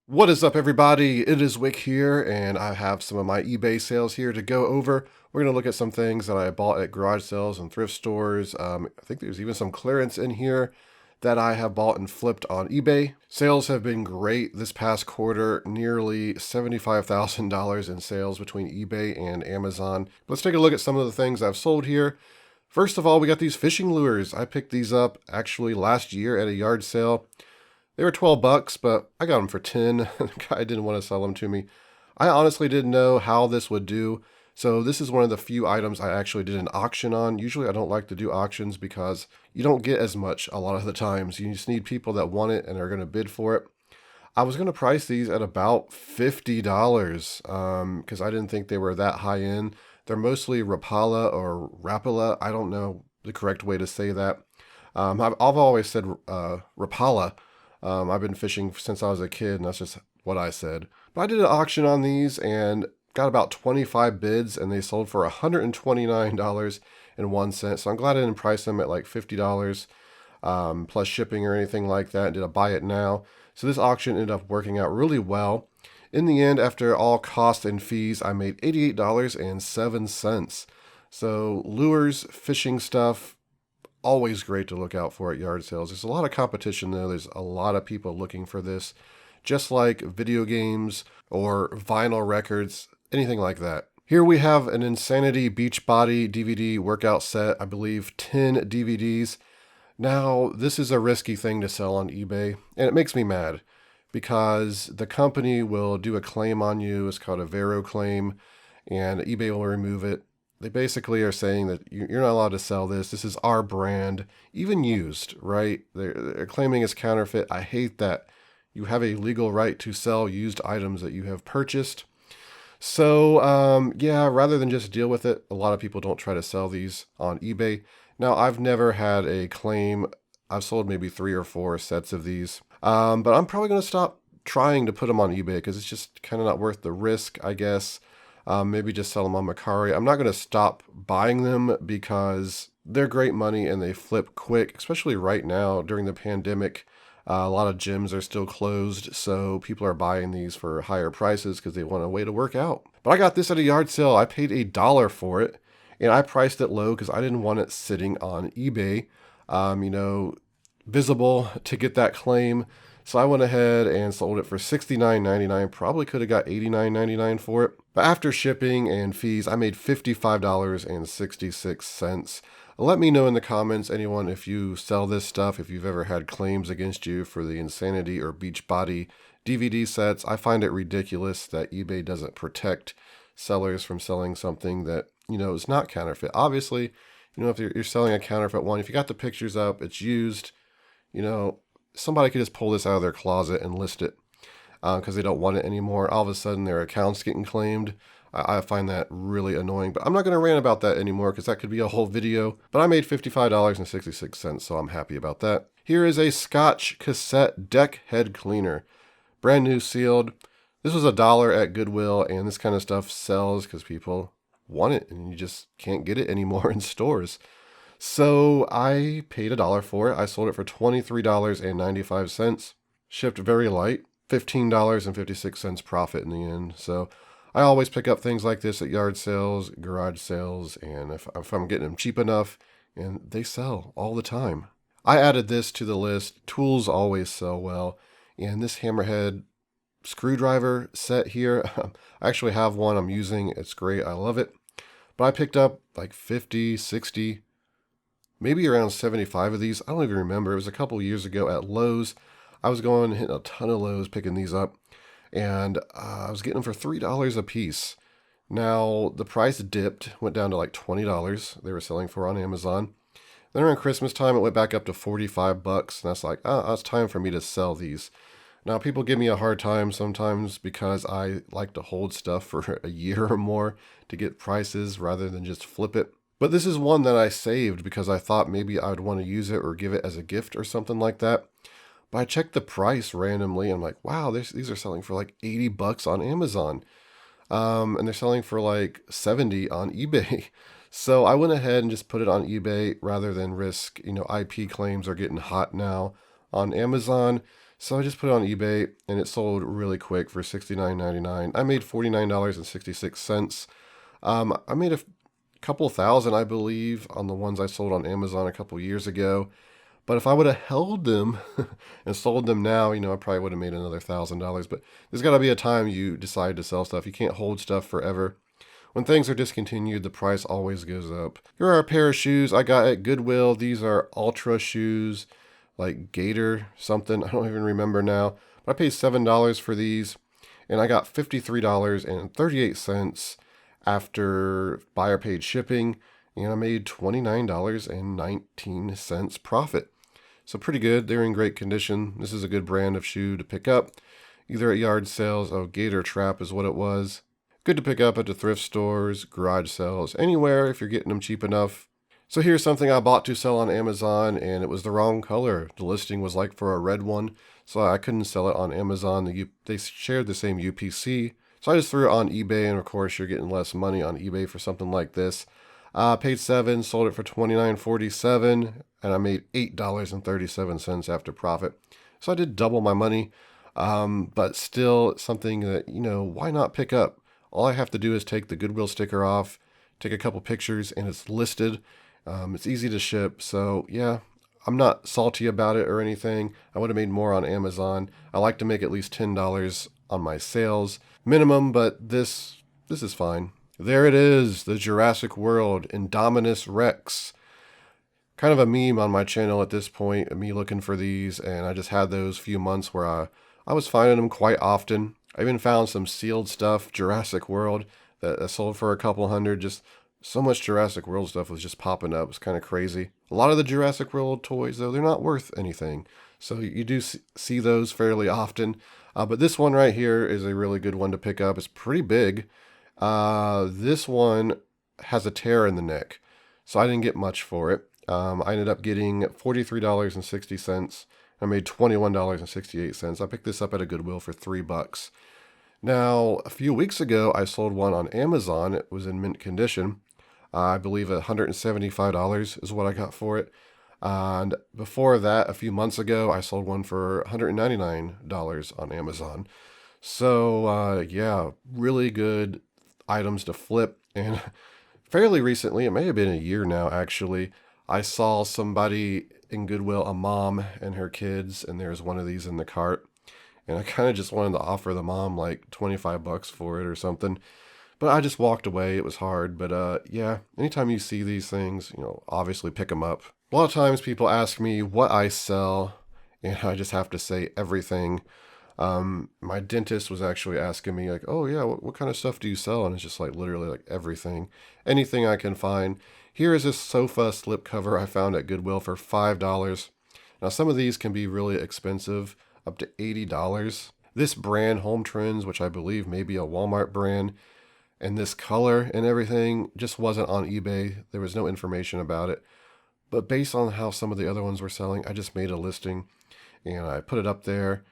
What is up, everybody? It is Wick here, and I have some of my eBay sales here to go over. We're going to look at some things that I bought at garage sales and thrift stores. I think there's even some clearance in here that I have bought and flipped on eBay. Sales have been great this past quarter, nearly $75,000 in sales between eBay and Amazon. Let's take a look at some of the things I've sold here. First of all, we got these fishing lures. I picked these up actually last year at a yard sale. They were 12 bucks, but I got them for 10. The guy didn't want to sell them to me. I honestly didn't know how this would do. So this is one of the few items I actually did an auction on. Usually I don't like to do auctions because you don't get as much a lot of the times. You just need people that want it and are going to bid for it. I was going to price these at about $50 because I didn't think they were that high end. They're mostly Rapala or Rapala. I don't know the correct way to say that. I've always said Rapala. I've been fishing since I was a kid, and that's just what I said. But I did an auction on these and got about 25 bids, and they sold for $129.01. So I'm glad I didn't price them at like $50 plus shipping or anything like that. Did a buy it now. So this auction ended up working out really well. In the end, after all costs and fees, I made $88.07. So lures, fishing stuff, always great to look out for at yard sales. There's a lot of competition though. There's a lot of people looking for this, just like video games or vinyl records, anything like that. Here we have an Insanity Beachbody DVD workout set, I believe 10 DVDs. Now, this is a risky thing to sell on eBay, and it makes me mad because the company will do a claim on you. It's called a Vero claim, and eBay will remove it. They basically are saying that you're not allowed to sell this. This is our brand, even used, right? They're claiming it's counterfeit. I hate that. You have a legal right to sell used items that you have purchased. So, yeah, rather than just deal with it, a lot of people don't try to sell these on eBay. Now, I've never had a claim. I've sold maybe 3 or 4 sets of these. But I'm probably going to stop trying to put them on eBay because it's just kind of not worth the risk, I guess. Maybe just sell them on Mercari. I'm not going to stop buying them because they're great money and they flip quick, especially right now during the pandemic. A lot of gyms are still closed, so people are buying these for higher prices because they want a way to work out. But I got this at a yard sale. I paid $1 for it, and I priced it low because I didn't want it sitting on eBay, visible to get that claim. So I went ahead and sold it for $69.99. Probably could have got $89.99 for it. But after shipping and fees, I made $55.66. Let me know in the comments, anyone, if you sell this stuff, if you've ever had claims against you for the Insanity or Beachbody DVD sets. I find it ridiculous that eBay doesn't protect sellers from selling something that, is not counterfeit. Obviously, if you're selling a counterfeit one, if you got the pictures up, it's used, somebody could just pull this out of their closet and list it because they don't want it anymore. All of a sudden, their account's getting claimed. I find that really annoying, but I'm not going to rant about that anymore because that could be a whole video. But I made $55.66, so I'm happy about that. Here is a Scotch Cassette deck head cleaner. Brand new, sealed. This was $1 at Goodwill, and this kind of stuff sells because people want it, and you just can't get it anymore in stores. So I paid $1 for it. I sold it for $23.95. Shipped very light. $15.56 profit in the end. So I always pick up things like this at yard sales, garage sales, and if I'm getting them cheap enough, and they sell all the time. I added this to the list. Tools always sell well. And this hammerhead screwdriver set here, I actually have one I'm using. It's great. I love it. But I picked up like 50, 60, maybe around 75 of these. I don't even remember. It was a couple years ago at Lowe's. I was going and hitting a ton of Lowe's picking these up, and I was getting them for $3 a piece. Now, the price dipped, went down to like $20 they were selling for on Amazon. Then around Christmas time, it went back up to 45 bucks, and that's like, it's time for me to sell these. Now, people give me a hard time sometimes because I like to hold stuff for a year or more to get prices rather than just flip it. But this is one that I saved because I thought maybe I would want to use it or give it as a gift or something like that. But I checked the price randomly. And I'm like, wow, these are selling for like 80 bucks on Amazon. And they're selling for like 70 on eBay. So I went ahead and just put it on eBay rather than risk, IP claims are getting hot now on Amazon. So I just put it on eBay and it sold really quick for $69.99. I made $49.66. I made a couple thousand, I believe, on the ones I sold on Amazon a couple years ago. But if I would have held them and sold them now, I probably would have made another $1,000. But there's got to be a time you decide to sell stuff. You can't hold stuff forever. When things are discontinued, the price always goes up. Here are a pair of shoes I got at Goodwill. These are Ultra shoes, like Gator something. I don't even remember now. But I paid $7 for these, and I got $53.38 after buyer paid shipping, and I made $29.19 profit. So pretty good. They're in great condition. This is a good brand of shoe to pick up, either at yard sales. Oh, Gator Trap is what it was. Good to pick up at the thrift stores, garage sales, anywhere if you're getting them cheap enough. So here's something I bought to sell on Amazon, and it was the wrong color. The listing was like for a red one, so I couldn't sell it on Amazon. They shared the same UPC, so I just threw it on eBay, and of course you're getting less money on eBay for something like this. Paid $7, sold it for $29.47, and I made $8.37 after profit. So I did double my money, but still something that, why not pick up? All I have to do is take the Goodwill sticker off, take a couple pictures, and it's listed. It's easy to ship. So yeah, I'm not salty about it or anything. I would have made more on Amazon. I like to make at least $10 on my sales minimum, but this is fine. There it is, the Jurassic World Indominus Rex. Kind of a meme on my channel at this point, me looking for these, and I just had those few months where I was finding them quite often. I even found some sealed stuff, Jurassic World, that sold for a couple hundred. Just so much Jurassic World stuff was just popping up. It's kind of crazy. A lot of the Jurassic World toys, though, they're not worth anything. So you do see those fairly often. But this one right here is a really good one to pick up. It's pretty big. This one has a tear in the neck, so I didn't get much for it. I ended up getting $43.60. I made $21.68. I picked this up at a Goodwill for $3. Now, a few weeks ago, I sold one on Amazon. It was in mint condition. I believe $175 is what I got for it. And before that, a few months ago, I sold one for $199 on Amazon. So, yeah, really good items to flip. And fairly recently, it may have been a year now, actually, I saw somebody in Goodwill, a mom and her kids, and there's one of these in the cart. And I kind of just wanted to offer the mom like $25 for it or something. But I just walked away. It was hard. But yeah, anytime you see these things, obviously pick them up. A lot of times people ask me what I sell, and I just have to say everything. My dentist was actually asking me like, oh yeah, what kind of stuff do you sell? And it's just like literally like everything, anything I can find. Here is this sofa slip cover I found at Goodwill for $5. Now some of these can be really expensive, up to $80. This brand, Home Trends, which I believe may be a Walmart brand, and this color and everything just wasn't on eBay. There was no information about it. But based on how some of the other ones were selling, I just made a listing and I put it up there.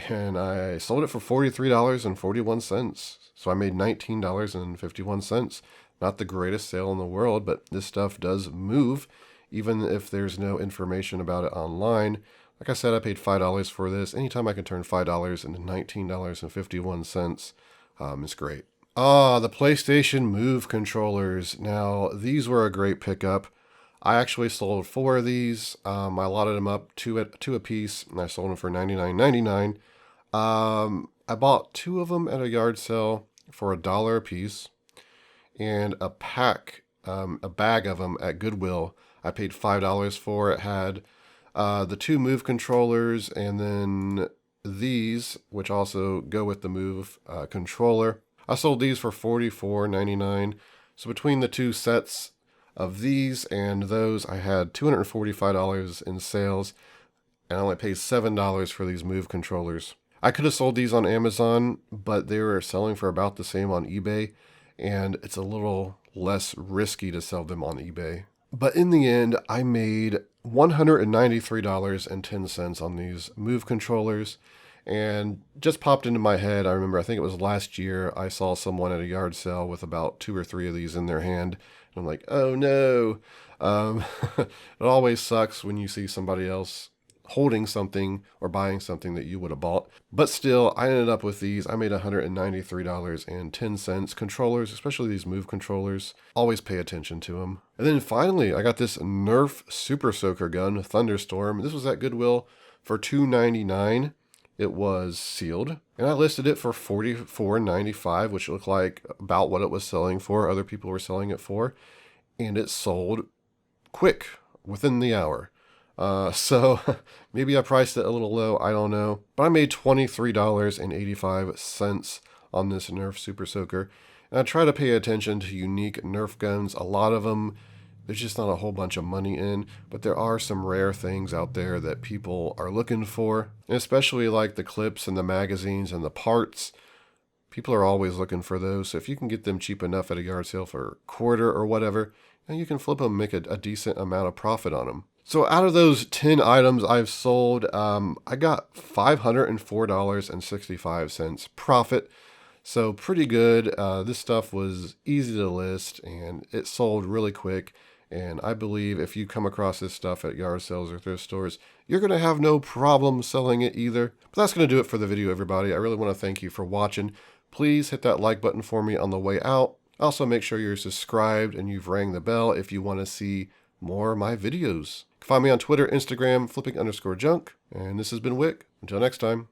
And I sold it for $43.41. So I made $19.51. Not the greatest sale in the world, but this stuff does move, even if there's no information about it online. Like I said, I paid $5 for this. Anytime I can turn $5 into $19.51, it's great. The PlayStation Move controllers. Now, these were a great pickup. I actually sold 4 of these. I lotted them up two a piece, and I sold them for $99.99. I bought 2 of them at a yard sale for $1 a piece, and a bag of them at Goodwill. I paid $5 for. It had the 2 Move controllers, and then these, which also go with the Move controller. I sold these for $44.99. So between the 2 sets of these and those, I had $245 in sales, and I only paid $7 for these Move controllers. I could have sold these on Amazon, but they were selling for about the same on eBay, and it's a little less risky to sell them on eBay. But in the end, I made $193.10 on these Move controllers, and just popped into my head. I remember, I think it was last year, I saw someone at a yard sale with about 2 or 3 of these in their hand. And I'm like, oh no. It always sucks when you see somebody else holding something or buying something that you would have bought. But still, I ended up with these. I made $193.10. Controllers, especially these Move controllers, always pay attention to them. And then finally, I got this Nerf Super Soaker gun, Thunderstorm. This was at Goodwill for $2.99. It was sealed, and I listed it for $44.95, which looked like about what it was selling for. Other people were selling it for, and it sold quick, within the hour. So maybe I priced it a little low, I don't know. But I made $23.85 on this Nerf Super Soaker. And I try to pay attention to unique Nerf guns. A lot of them, there's just not a whole bunch of money in, but there are some rare things out there that people are looking for. And especially like the clips and the magazines and the parts. People are always looking for those. So if you can get them cheap enough at a yard sale for a quarter or whatever, and you can flip them and make a decent amount of profit on them. So out of those 10 items I've sold, I got $504.65 profit. So pretty good. This stuff was easy to list and it sold really quick. And I believe if you come across this stuff at yard sales or thrift stores, you're going to have no problem selling it either. But that's going to do it for the video, everybody. I really want to thank you for watching. Please hit that like button for me on the way out. Also, make sure you're subscribed and you've rang the bell if you want to see more of my videos. Find me on Twitter, Instagram, flipping_junk. And this has been Wick. Until next time.